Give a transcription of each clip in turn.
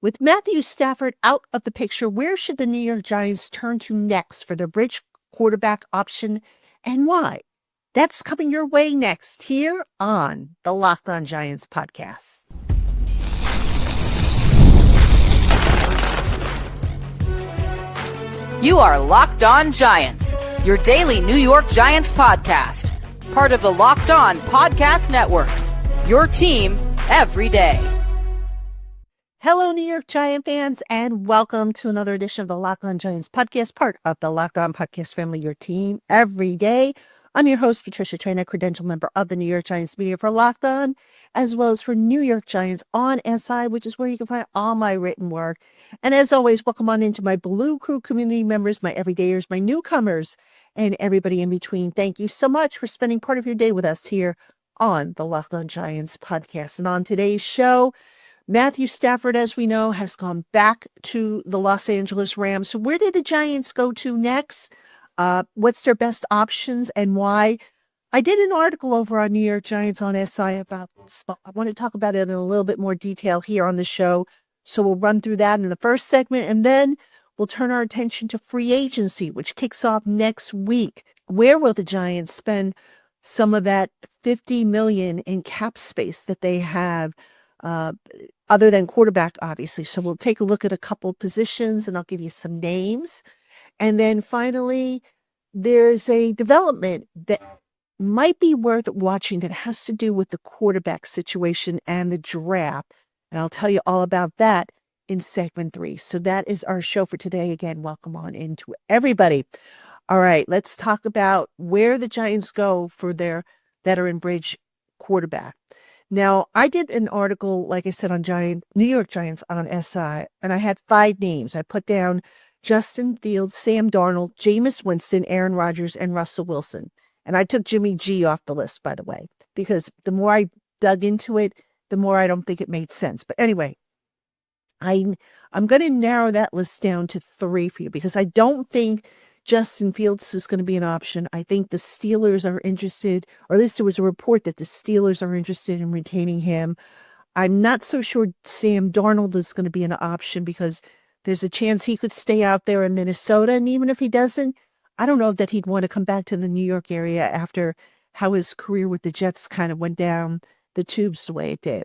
With Matthew Stafford out of the picture, where should the New York Giants turn to next for their bridge quarterback option and why? That's coming your way next here on the Locked On Giants podcast. You are Locked On Giants, your daily New York Giants podcast. Part of the Locked On Podcast Network, your team every day. Hello, New York Giant fans, and welcome to another edition of the Locked On Giants podcast, part of the Locked On Podcast family, your team every day. I'm your host, Patricia Traina, credential member of the New York Giants media for Locked On, as well as for New York Giants on SI, which is where you can find all my written work. And as always, welcome on into my Blue Crew community members, my everydayers, my newcomers, and everybody in between. Thank you so much for spending part of your day with us here on the Locked On Giants podcast. And on today's show, Matthew Stafford, as we know, has gone back to the Los Angeles Rams. So where did the Giants go to next? What's their best options and why? I did an article over on New York Giants on SI about this. I want to talk about it in a little bit more detail here on the show. So we'll run through that in the first segment, and then we'll turn our attention to free agency, which kicks off next week. Where will the Giants spend some of that $50 million in cap space that they have? Other than quarterback, obviously. So we'll take a look at a couple positions and I'll give you some names. And then finally, there's a development that might be worth watching that has to do with the quarterback situation and the draft. And I'll tell you all about that in segment 3. So that is our show for today. Again, welcome on into everybody. All right, let's talk about where the Giants go for their veteran bridge quarterback. Now, I did an article, like I said, on New York Giants on SI, and I had 5 names. I put down Justin Fields, Sam Darnold, Jameis Winston, Aaron Rodgers, and Russell Wilson. And I took Jimmy G off the list, by the way, because the more I dug into it, the more I don't think it made sense. But anyway, I'm going to narrow that list down to 3 for you because I don't think Justin Fields is going to be an option. I think the Steelers are interested, or at least there was a report that the Steelers are interested in retaining him. I'm not so sure Sam Darnold is going to be an option because there's a chance he could stay out there in Minnesota. And even if he doesn't, I don't know that he'd want to come back to the New York area after how his career with the Jets kind of went down the tubes the way it did.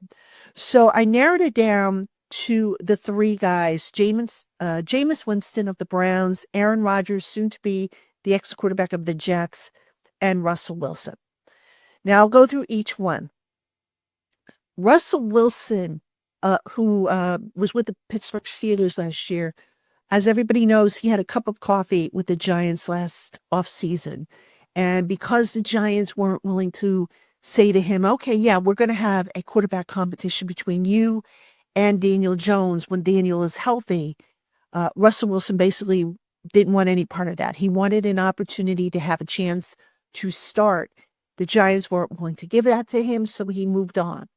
So I narrowed it down to the 3 guys, Jameis Winston of the Browns, Aaron Rodgers, soon to be the ex-quarterback of the Jets, and Russell Wilson. Now I'll go through each one. Russell Wilson, who was with the Pittsburgh Steelers last year, as everybody knows, he had a cup of coffee with the Giants last offseason. And because the Giants weren't willing to say to him, okay, yeah, we're going to have a quarterback competition between you and Daniel Jones when Daniel is healthy, Russell Wilson basically didn't want any part of that. He wanted an opportunity to have a chance to start. The Giants weren't willing to give that to him, so he moved on.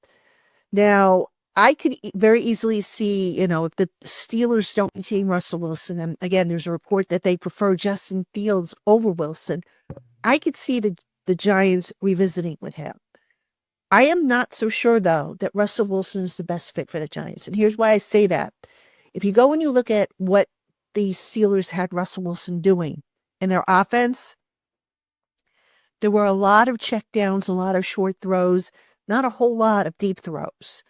Now, I could very easily see, if the Steelers don't retain Russell Wilson, and again, there's a report that they prefer Justin Fields over Wilson, I could see the Giants revisiting with him. I am not so sure, though, that Russell Wilson is the best fit for the Giants. And here's why I say that. If you go and you look at what the Steelers had Russell Wilson doing in their offense, there were a lot of checkdowns, a lot of short throws, not a whole lot of deep throws.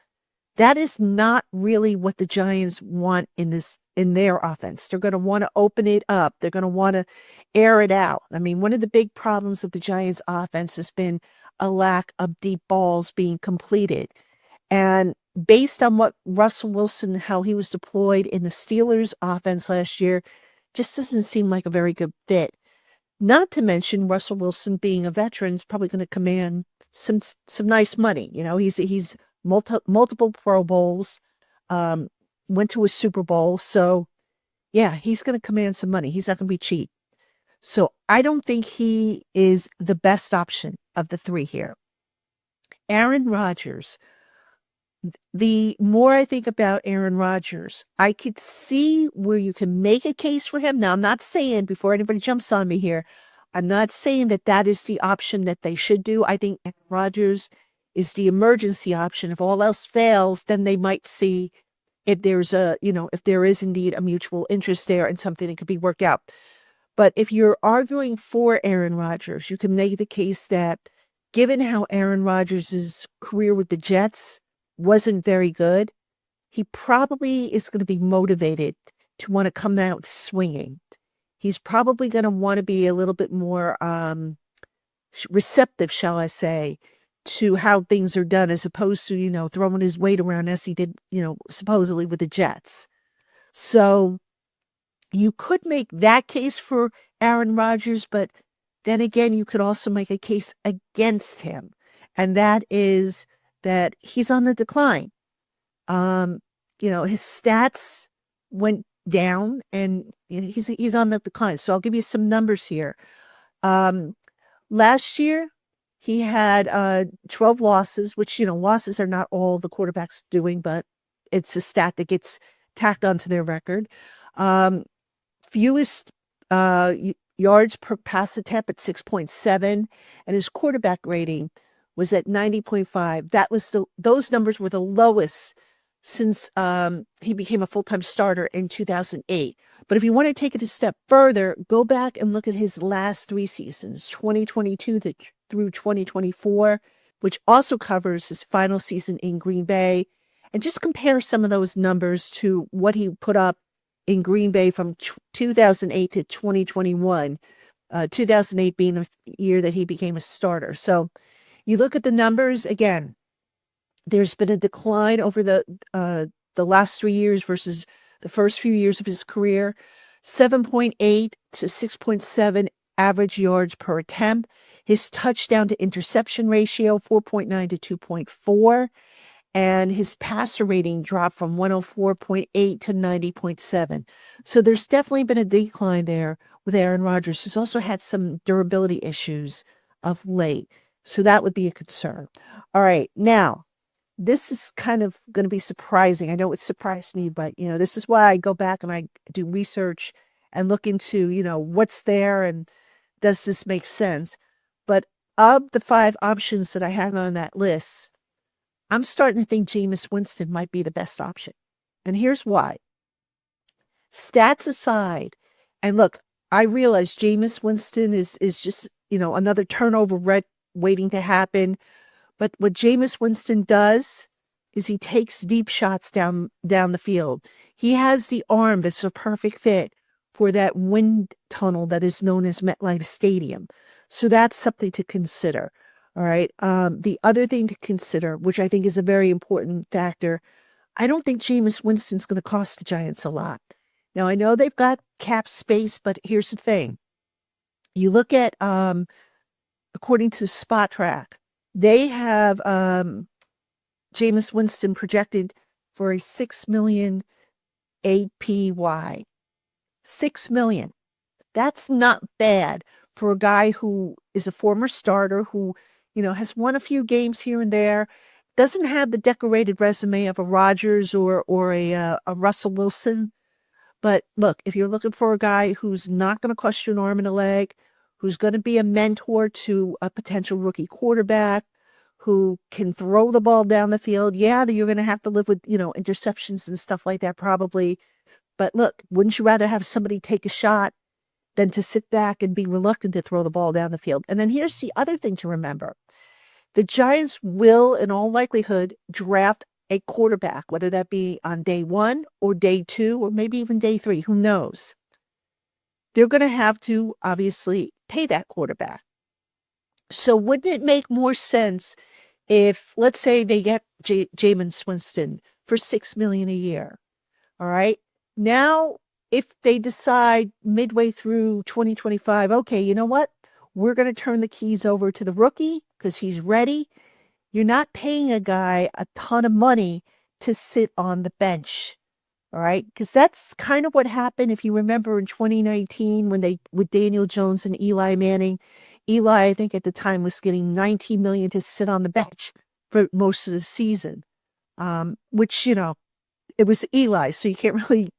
That is not really what the Giants want in their offense. They're going to want to open it up. They're going to want to air it out. I mean, one of the big problems of the Giants offense has been a lack of deep balls being completed. And based on what Russell Wilson, how he was deployed in the Steelers offense last year, just doesn't seem like a very good fit. Not to mention Russell Wilson being a veteran is probably going to command some nice money. He's multiple Pro Bowls, went to a Super Bowl. So yeah, he's going to command some money. He's not going to be cheap. So I don't think he is the best option of the 3 here. Aaron Rodgers. The more I think about Aaron Rodgers, I could see where you can make a case for him. Now, I'm not saying, before anybody jumps on me here, I'm not saying that is the option that they should do. I think Aaron Rodgers is the emergency option. If all else fails, then they might see if there's if there is indeed a mutual interest there and something that could be worked out. But if you're arguing for Aaron Rodgers, you can make the case that given how Aaron Rodgers' career with the Jets wasn't very good, he probably is going to be motivated to want to come out swinging. He's probably going to want to be a little bit more receptive, shall I say, to how things are done, as opposed to, throwing his weight around as he did, supposedly with the Jets. So you could make that case for Aaron Rodgers, but then again, you could also make a case against him. And that is that he's on the decline. His stats went down and he's on the decline. So I'll give you some numbers here. Last year, he had 12 losses, which, losses are not all the quarterbacks doing, but it's a stat that gets tacked onto their record. Fewest yards per pass attempt at 6.7, and his quarterback rating was at 90.5. Those numbers were the lowest since he became a full-time starter in 2008. But if you want to take it a step further, go back and look at his last 3 seasons, 2022 through 2024, which also covers his final season in Green Bay, and just compare some of those numbers to what he put up in Green Bay from 2008 to 2021, 2008 being the year that he became a starter. So you look at the numbers, again, there's been a decline over the last 3 years versus the first few years of his career, 7.8 to 6.7 average yards per attempt. His touchdown to interception ratio, 4.9 to 2.4. And his passer rating dropped from 104.8 to 90.7. So there's definitely been a decline there with Aaron Rodgers, who's also had some durability issues of late. So that would be a concern. All right. Now, this is kind of going to be surprising. I know it surprised me, but, this is why I go back and I do research and look into, what's there and does this make sense? But of the 5 options that I have on that list, I'm starting to think Jameis Winston might be the best option. And here's why. Stats aside, and look, I realize Jameis Winston is just, another turnover waiting to happen. But what Jameis Winston does is he takes deep shots down the field. He has the arm that's a perfect fit for that wind tunnel that is known as MetLife Stadium. So that's something to consider. All right. The other thing to consider, which I think is a very important factor, I don't think Jameis Winston's going to cost the Giants a lot. Now, I know they've got cap space, but here's the thing. You look at, according to Spot Track, they have Jameis Winston projected for a $6 million APY. $6 million. That's not bad for a guy who is a former starter who, has won a few games here and there, doesn't have the decorated resume of a Rodgers or a Russell Wilson. But look, if you're looking for a guy who's not going to cost you an arm and a leg, who's going to be a mentor to a potential rookie quarterback, who can throw the ball down the field, yeah, you're going to have to live with, interceptions and stuff like that probably. But look, wouldn't you rather have somebody take a shot than to sit back and be reluctant to throw the ball down the field? And then here's the other thing to remember. The Giants will, in all likelihood, draft a quarterback, whether that be on day 1 or day 2 or maybe even day 3. Who knows? They're going to have to, obviously, pay that quarterback. So wouldn't it make more sense if, let's say, they get Jameis Winston for $6 million a year? All right. Now, if they decide midway through 2025, okay, you know what? We're going to turn the keys over to the rookie because he's ready. You're not paying a guy a ton of money to sit on the bench. All right. Because that's kind of what happened. If you remember in 2019 with Daniel Jones and Eli Manning, Eli, I think at the time was getting $19 million to sit on the bench for most of the season, which, it was Eli. So you can't really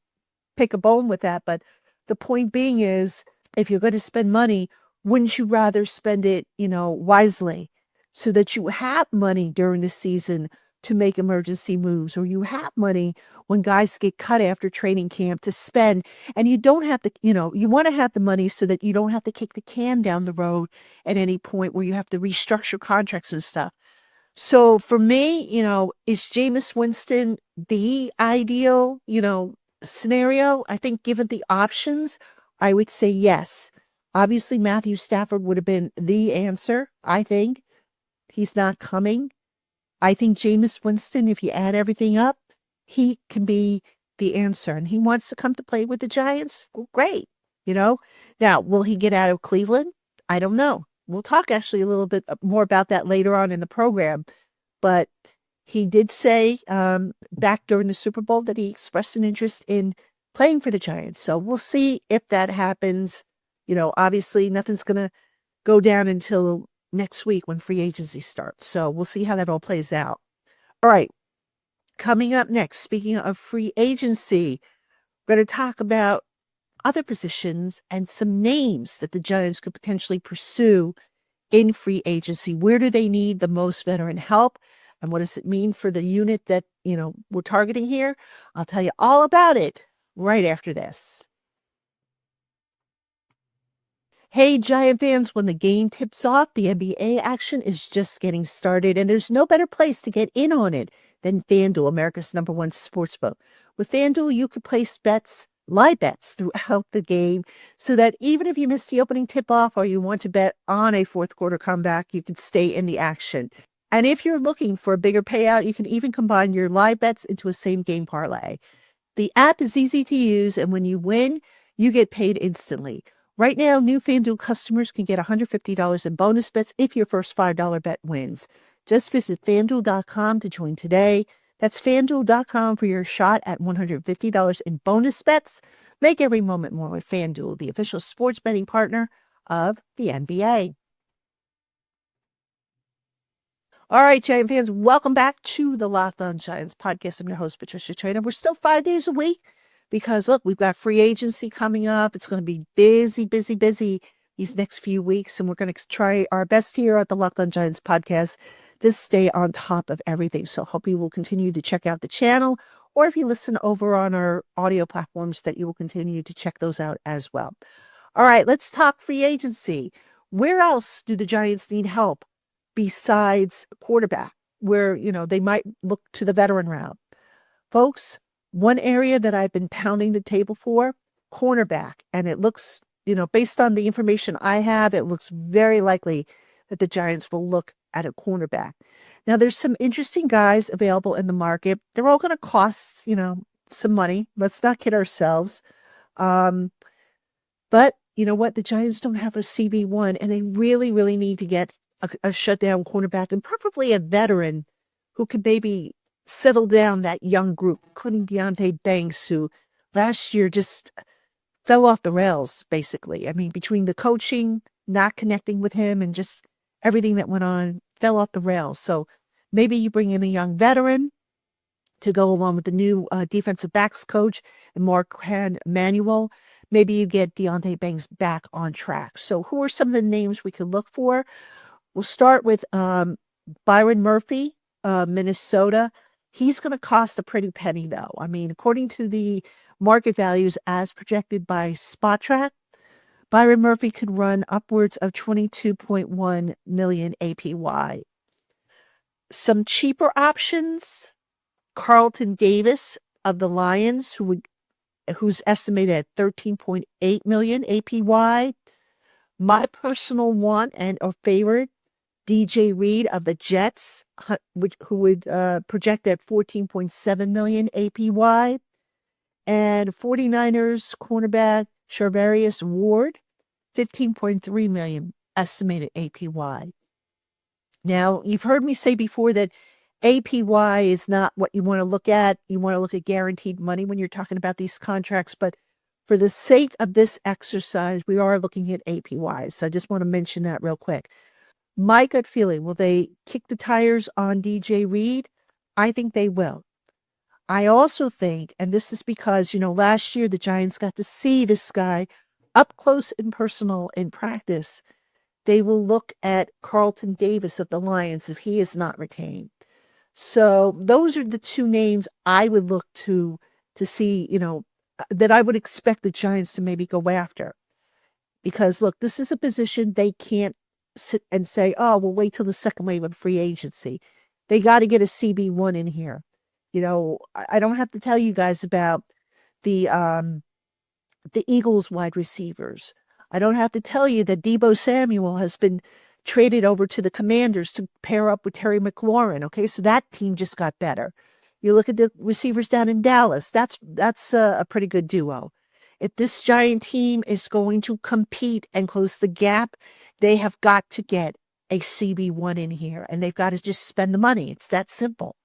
pick a bone with that. But the point being is, if you're going to spend money, wouldn't you rather spend it, wisely so that you have money during the season to make emergency moves, or you have money when guys get cut after training camp to spend, and you don't have to, you want to have the money so that you don't have to kick the can down the road at any point where you have to restructure contracts and stuff. So for me, is Jameis Winston the ideal, scenario? I think given the options, I would say yes. Obviously, Matthew Stafford would have been the answer. I think he's not coming. I think Jameis Winston, if you add everything up, he can be the answer. And he wants to come to play with the Giants. Well, great. Now, will he get out of Cleveland? I don't know. We'll talk actually a little bit more about that later on in the program. But he did say back during the Super Bowl that he expressed an interest in playing for the Giants. So we'll see if that happens. Obviously nothing's going to go down until next week when free agency starts. So we'll see how that all plays out. All right. Coming up next, speaking of free agency, we're going to talk about other positions and some names that the Giants could potentially pursue in free agency. Where do they need the most veteran help? And what does it mean for the unit that, we're targeting here? I'll tell you all about it right after this. Hey, Giant fans, when the game tips off, the NBA action is just getting started, and there's no better place to get in on it than FanDuel, America's #1 sportsbook. With FanDuel, you could place live bets throughout the game, so that even if you miss the opening tip-off or you want to bet on a fourth quarter comeback, you can stay in the action. And if you're looking for a bigger payout, you can even combine your live bets into a same-game parlay. The app is easy to use, and when you win, you get paid instantly. Right now, new FanDuel customers can get $150 in bonus bets if your first $5 bet wins. Just visit FanDuel.com to join today. That's FanDuel.com for your shot at $150 in bonus bets. Make every moment more with FanDuel, the official sports betting partner of the NBA. All right, Giant fans, welcome back to the Locked On Giants podcast. I'm your host, Patricia Traynor. We're still 5 days a week because, look, we've got free agency coming up. It's going to be busy these next few weeks, and we're going to try our best here at the Locked On Giants podcast to stay on top of everything. So I hope you will continue to check out the channel, or if you listen over on our audio platforms, that you will continue to check those out as well. All right, let's talk free agency. Where else do the Giants need help besides quarterback, where, they might look to the veteran route? Folks, one area that I've been pounding the table for, cornerback. And it looks, based on the information I have, it looks very likely that the Giants will look at a cornerback. Now, there's some interesting guys available in the market. They're all going to cost, some money. Let's not kid ourselves. But you know what? The Giants don't have a CB1, and they really, really need to get a shutdown cornerback, and preferably a veteran who could maybe settle down that young group, including Deonte Banks, who last year just fell off the rails, basically. I mean, between the coaching, not connecting with him, and just everything that went on, fell off the rails. So maybe you bring in a young veteran to go along with the new defensive backs coach and Mark Manuel. Maybe you get Deonte Banks back on track. So who are some of the names we could look for? We'll start with Byron Murphy, Minnesota. He's going to cost a pretty penny, though. I mean, according to the market values as projected by SpotTrack, Byron Murphy could run upwards of $22.1 million APY. Some cheaper options, Carlton Davis of the Lions, who's estimated at $13.8 million APY. My personal want or favorite, DJ Reed of the Jets, who would project at $14.7 million APY. And 49ers cornerback Charvarius Ward, $15.3 million estimated APY. Now, you've heard me say before that APY is not what you want to look at. You want to look at guaranteed money when you're talking about these contracts. But for the sake of this exercise, we are looking at APY. So I just want to mention that real quick. My gut feeling, will they kick the tires on DJ Reed? I think they will. I also think, and this is because, last year the Giants got to see this guy up close and personal in practice. They will look at Carlton Davis of the Lions if he is not retained. So those are the two names I would look to see, that I would expect the Giants to maybe go after. Because look, this is a position they can't sit and say, oh, we'll wait till the second wave of free agency. They got to get a CB1 in here. I don't have to tell you guys about the Eagles wide receivers. I don't have to tell you that Deebo Samuel has been traded over to the Commanders to pair up with Terry McLaurin. Okay, so that team just got better. You look at the receivers down in Dallas. That's a pretty good duo. If this Giant team is going to compete and close the gap, they have got to get a CB1 in here, and they've got to just spend the money. It's that simple.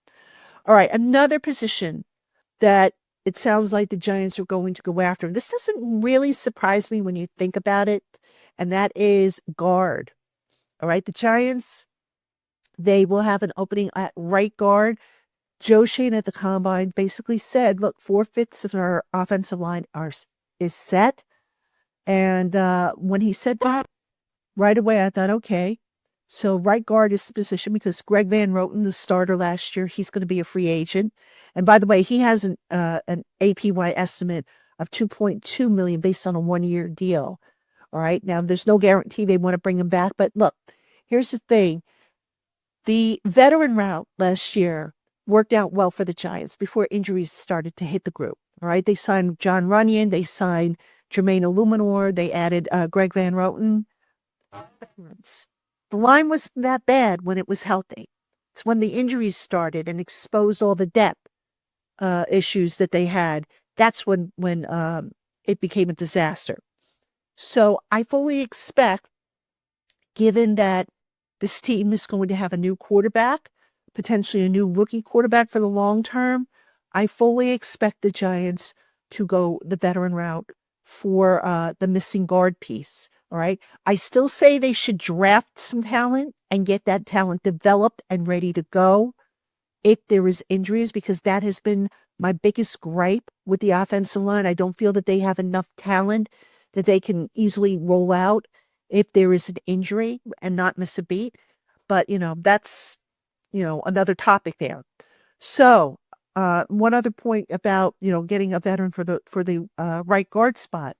All right, another position that it sounds like the Giants are going to go after. This doesn't really surprise me when you think about it, and that is guard. All right, the Giants, they will have an opening at right guard. Joe Shane at the Combine basically said, look, 4/5 of our offensive line is set. And when he said that, right away I thought, okay, so right guard is the position because Greg Van Roten, the starter last year, he's going to be a free agent. And by the way, he has an APY estimate of $2.2 million based on a 1-year deal. All right. Now, there's no guarantee they want to bring him back. But look, here's the thing. The veteran route last year worked out well for the Giants before injuries started to hit the group. All right. They signed John Runyon. They signed Jermaine Illuminor. They added Greg Van Roten. The line wasn't that bad when it was healthy. It's when the injuries started and exposed all the depth issues that they had. That's when it became a disaster. So I fully expect, given that this team is going to have a new quarterback, potentially a new rookie quarterback for the long term, I fully expect the Giants to go the veteran route for the missing guard piece. All right. I still say they should draft some talent and get that talent developed and ready to go if there is injuries, because that has been my biggest gripe with the offensive line. I don't feel that they have enough talent that they can easily roll out if there is an injury and not miss a beat. But, that's, another topic there. So one other point about, getting a veteran for the right guard spot.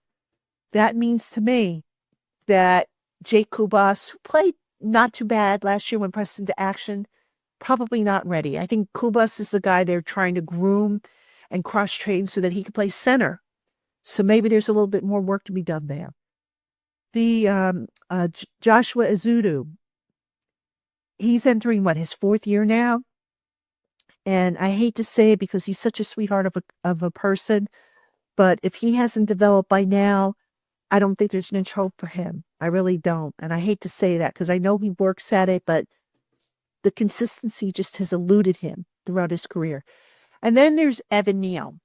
That means to me that Jake Kubas, who played not too bad last year when pressed into action, probably not ready. I think Kubas is the guy they're trying to groom and cross-train so that he can play center. So maybe there's a little bit more work to be done there. The Joshua Ezeudu, he's entering his 4th year now, and I hate to say it because he's such a sweetheart of a person, but if he hasn't developed by now, I don't think there's much hope for him. I really don't, and I hate to say that because I know he works at it, but the consistency just has eluded him throughout his career. And then there's Evan Neal.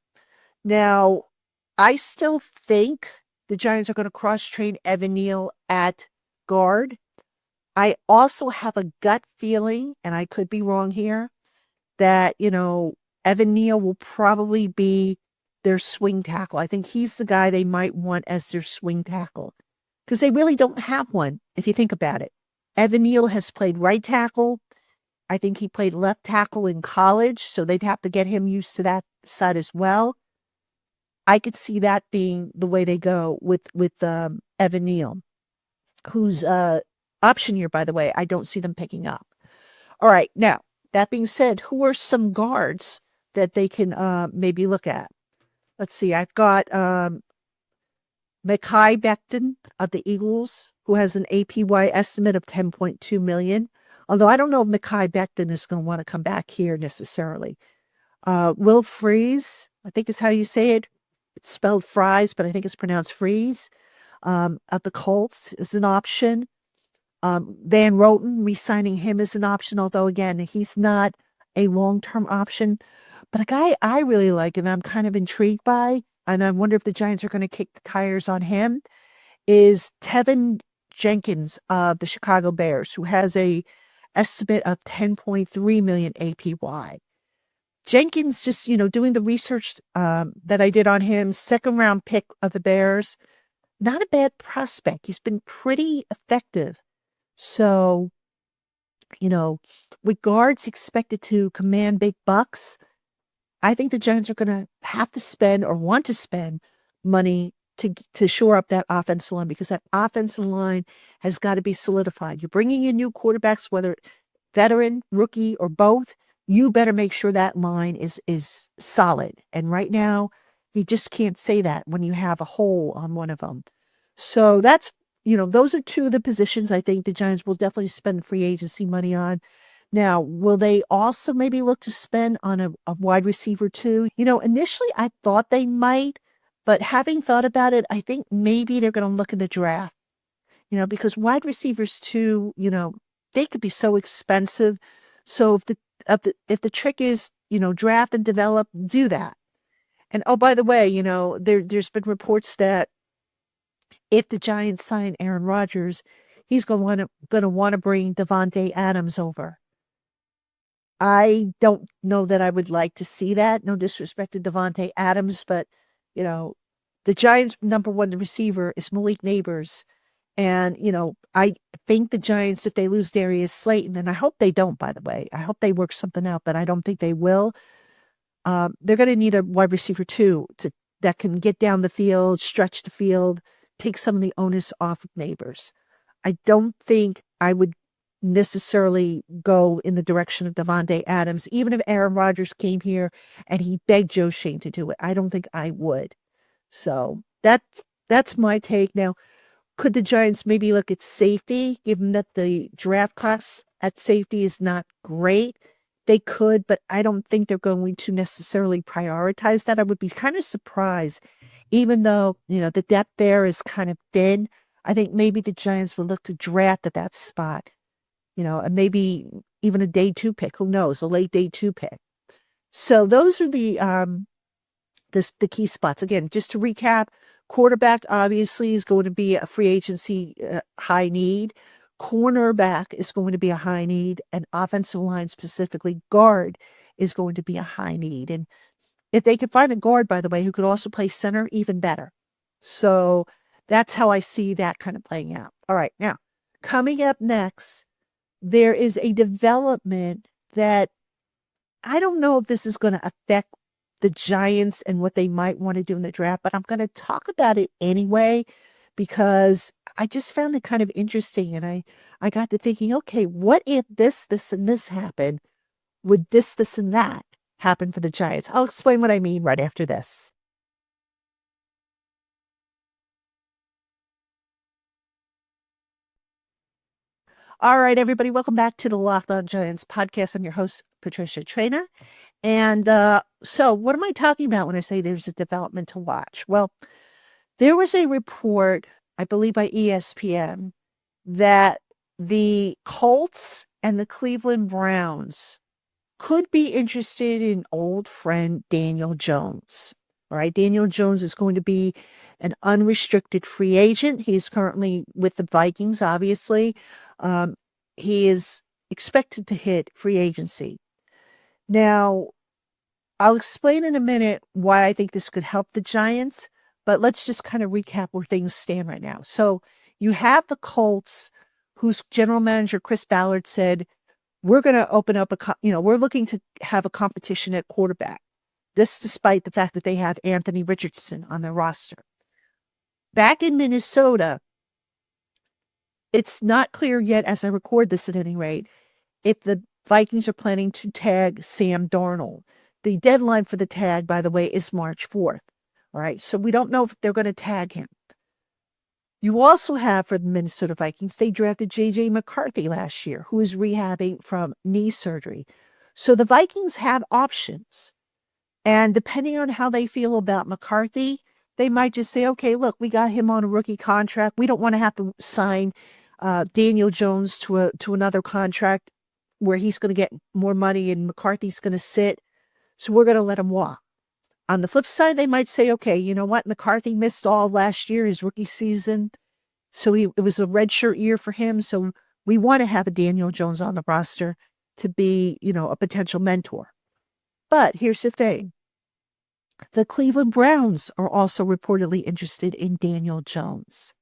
Now, I still think the Giants are going to cross-train Evan Neal at guard. I also have a gut feeling, and I could be wrong here, that, Evan Neal will probably be their swing tackle. I think he's the guy they might want as their swing tackle because they really don't have one, if you think about it. Evan Neal has played right tackle. I think he played left tackle in college, so they'd have to get him used to that side as well. I could see that being the way they go with Evan Neal, whose option year, by the way, I don't see them picking up. All right, now, that being said, who are some guards that they can maybe look at? Let's see, I've got Mekhi Becton of the Eagles, who has an APY estimate of $10.2 million. Although I don't know if Mekhi Becton is going to want to come back here necessarily. Will Freeze, I think is how you say it. It's spelled Fries, but I think it's pronounced Freeze. At the Colts is an option. Van Roten, re-signing him is an option, although, again, he's not a long-term option. But a guy I really like and I'm kind of intrigued by, and I wonder if the Giants are going to kick the tires on him, is Tevin Jenkins of the Chicago Bears, who has a estimate of $10.3 million APY. Jenkins, just, doing the research that I did on him, 2nd-round pick of the Bears, not a bad prospect. He's been pretty effective. So You know, with guards expected to command big bucks, I think the Giants are going to have to spend or want to spend money to shore up that offensive line, because that offensive line has got to be solidified. You're bringing in new quarterbacks, whether veteran, rookie, or both. You better make sure that line is solid. And right now, you just can't say that when you have a hole on one of them. So that's, those are two of the positions I think the Giants will definitely spend free agency money on. Now, will they also maybe look to spend on a wide receiver too? Initially I thought they might, but having thought about it, I think maybe they're going to look in the draft, because wide receivers too, they could be so expensive. So if the trick is, draft and develop, do that. And oh, by the way, there's been reports that if the Giants sign Aaron Rodgers, he's going to want to bring Devontae Adams over. I don't know that I would like to see that. No disrespect to Devontae Adams, but the Giants' number one receiver is Malik Neighbors. And, I think the Giants, if they lose Darius Slayton, and I hope they don't, by the way, I hope they work something out, but I don't think they will. They're going to need a wide receiver too, that can get down the field, stretch the field, take some of the onus off of Neighbors. I don't think I would necessarily go in the direction of Devontae Adams, even if Aaron Rodgers came here and he begged Joe Shane to do it. I don't think I would. So that's my take. Now, could the Giants maybe look at safety, given that the draft class at safety is not great? They could, but I don't think they're going to necessarily prioritize that. I would be kind of surprised, even though, the depth there is kind of thin. I think maybe the Giants will look to draft at that spot, and maybe even a day 2 pick. Who knows? A late day 2 pick. So those are the key spots. Again, just to recap, quarterback obviously is going to be a free agency high need. Cornerback is going to be a high need, and offensive line, specifically guard, is going to be a high need. And if they could find a guard, by the way, who could also play center, even better. So that's how I see that kind of playing out. All right. Now, coming up next, there is a development that I don't know if this is going to affect the Giants and what they might want to do in the draft, but I'm going to talk about it anyway, because I just found it kind of interesting. And I got to thinking, okay, what if this, and this happen? Would this, and that happen for the Giants? I'll explain what I mean right after this. All right, everybody, welcome back to the Locked On Giants podcast. I'm your host, Patricia Traina. And so what am I talking about when I say there's a development to watch? Well, there was a report, I believe by ESPN, that the Colts and the Cleveland Browns could be interested in old friend Daniel Jones. All right, Daniel Jones is going to be an unrestricted free agent. He's currently with the Vikings, obviously. He is expected to hit free agency. Now, I'll explain in a minute why I think this could help the Giants, but let's just kind of recap where things stand right now. So you have the Colts, whose general manager, Chris Ballard, said, we're going to open up we're looking to have a competition at quarterback. This despite the fact that they have Anthony Richardson on their roster. Back in Minnesota, it's not clear yet, as I record this at any rate, if the Vikings are planning to tag Sam Darnold. The deadline for the tag, by the way, is March 4th. All right, so we don't know if they're going to tag him. You also have, for the Minnesota Vikings, they drafted J.J. McCarthy last year, who is rehabbing from knee surgery. So the Vikings have options. And depending on how they feel about McCarthy, they might just say, okay, look, we got him on a rookie contract. We don't want to have to sign Daniel Jones to another contract where he's going to get more money and McCarthy's going to sit. So we're going to let him walk. On the flip side, they might say, okay, you know what? McCarthy missed all last year, his rookie season. So it was a redshirt year for him. So we want to have a Daniel Jones on the roster to be, a potential mentor. But here's the thing. The Cleveland Browns are also reportedly interested in Daniel Jones.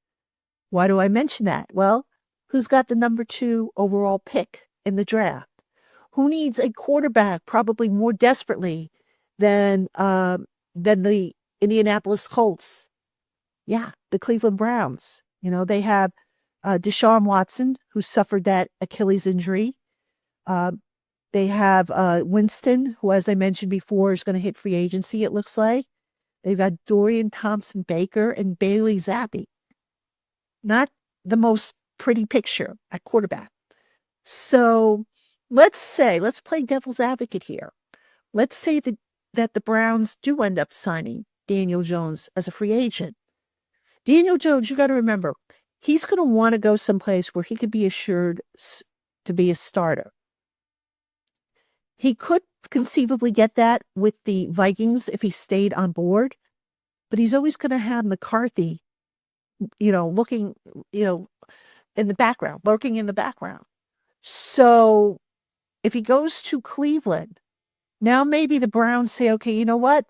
Why do I mention that? Well, who's got the number 2 overall pick in the draft? Who needs a quarterback probably more desperately than the Indianapolis Colts? Yeah, the Cleveland Browns. They have Deshaun Watson, who suffered that Achilles injury. Uh, they have Winston, who, as I mentioned before, is going to hit free agency, it looks like. They've got Dorian Thompson-Baker and Bailey Zappi. Not the most pretty picture at quarterback. So let's play devil's advocate here. Let's say that the Browns do end up signing Daniel Jones as a free agent. Daniel Jones, you got to remember, he's going to want to go someplace where he could be assured to be a starter. He could conceivably get that with the Vikings if he stayed on board, but he's always going to have McCarthy, looking, in the background, lurking in the background. So if he goes to Cleveland, now maybe the Browns say, okay, you know what?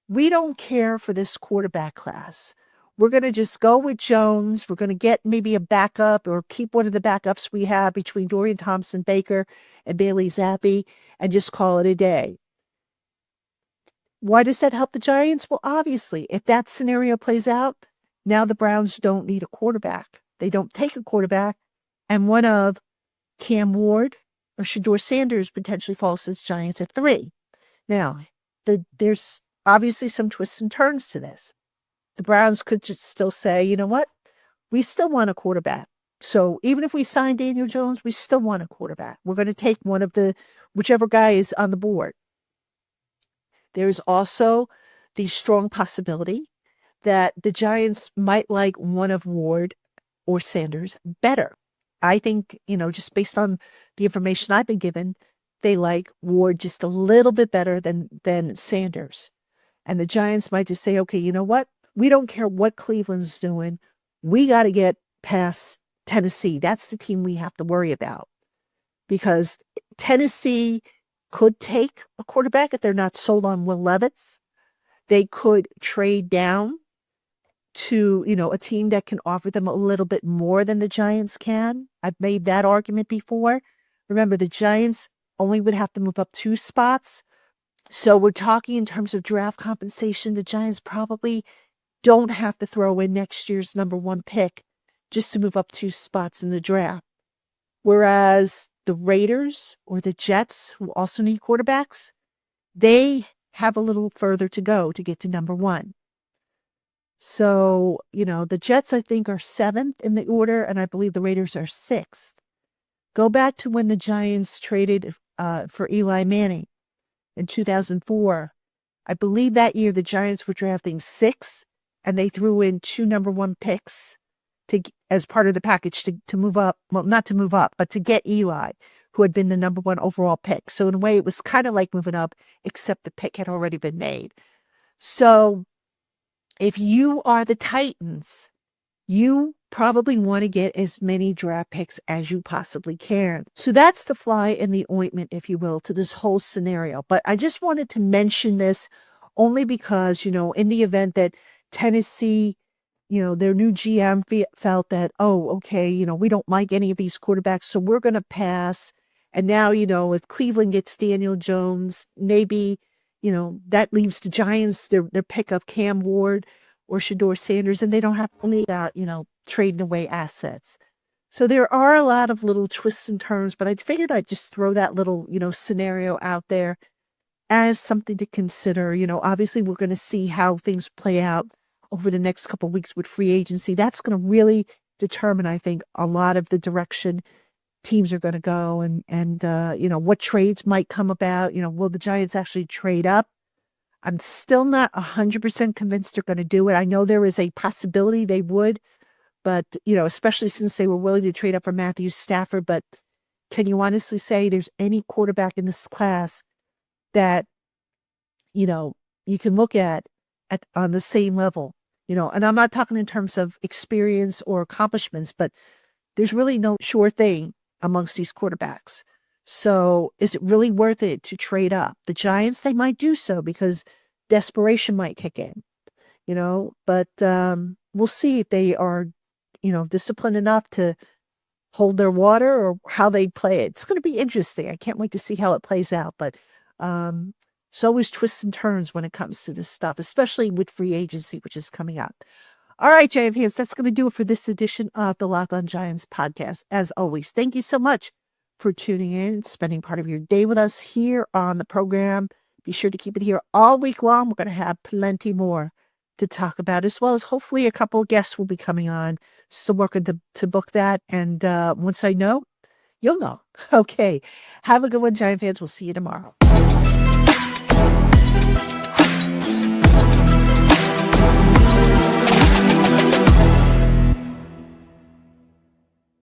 We don't care for this quarterback class. We're going to just go with Jones. We're going to get maybe a backup or keep one of the backups we have between Dorian Thompson-Baker and Bailey Zappi and just call it a day. Why does that help the Giants? Well, obviously, if that scenario plays out, now the Browns don't need a quarterback. They don't take a quarterback, and one of Cam Ward or Shedeur Sanders potentially falls to the Giants at 3. Now, there's obviously some twists and turns to this. The Browns could just still say, you know what? We still want a quarterback. So even if we sign Daniel Jones, we still want a quarterback. We're going to take whichever guy is on the board. There's also the strong possibility that the Giants might like one of Ward or Sanders better. I think, just based on the information I've been given, they like Ward just a little bit better than Sanders. And the Giants might just say, okay, you know what? We don't care what Cleveland's doing. We got to get past Tennessee. That's the team we have to worry about. Because Tennessee could take a quarterback if they're not sold on Will Levis. They could trade down to, a team that can offer them a little bit more than the Giants can. I've made that argument before. Remember, the Giants only would have to move up 2 spots. So we're talking in terms of draft compensation. The Giants probably don't have to throw in next year's number 1 pick just to move up 2 spots in the draft. Whereas the Raiders or the Jets, who also need quarterbacks, they have a little further to go to get to number 1. So, the Jets, I think, are 7th in the order, and I believe the Raiders are 6th. Go back to when the Giants traded for Eli Manning in 2004. I believe that year the Giants were drafting 6, and they threw in 2 number 1 picks as part of the package to move up. Well, not to move up, but to get Eli, who had been the number 1 overall pick. So in a way, it was kind of like moving up, except the pick had already been made. So if you are the Titans, you probably want to get as many draft picks as you possibly can. So that's the fly in the ointment, if you will, to this whole scenario. But I just wanted to mention this only because, in the event that Tennessee, their new GM felt that, oh, okay, we don't like any of these quarterbacks, so we're going to pass. And now, if Cleveland gets Daniel Jones, maybe, that leaves the Giants their pick of Cam Ward or Shedeur Sanders, and they don't have to worry about, trading away assets. So there are a lot of little twists and turns, but I figured I'd just throw that little, scenario out there as something to consider. Obviously we're going to see how things play out over the next couple of weeks with free agency. That's going to really determine, I think, a lot of the direction teams are going to go and what trades might come about. Will the Giants actually trade up? I'm still not 100% convinced they're going to do it. I know there is a possibility they would, but, especially since they were willing to trade up for Matthew Stafford. But can you honestly say there's any quarterback in this class that, you can look at on the same level, and I'm not talking in terms of experience or accomplishments, but there's really no sure thing amongst these quarterbacks. So is it really worth it to trade up? The Giants, they might do so because desperation might kick in, but we'll see if they are, disciplined enough to hold their water or how they play it. It's going to be interesting. I can't wait to see how it plays out. But there's always twists and turns when it comes to this stuff, especially with free agency, which is coming up. All right, Giant fans, that's going to do it for this edition of the Locked On Giants podcast. As always, thank you so much for tuning in, spending part of your day with us here on the program. Be sure to keep it here all week long. We're going to have plenty more to talk about, as well as hopefully a couple of guests will be coming on. Still working to book that. And once I know, you'll know. Okay. Have a good one, Giant fans. We'll see you tomorrow.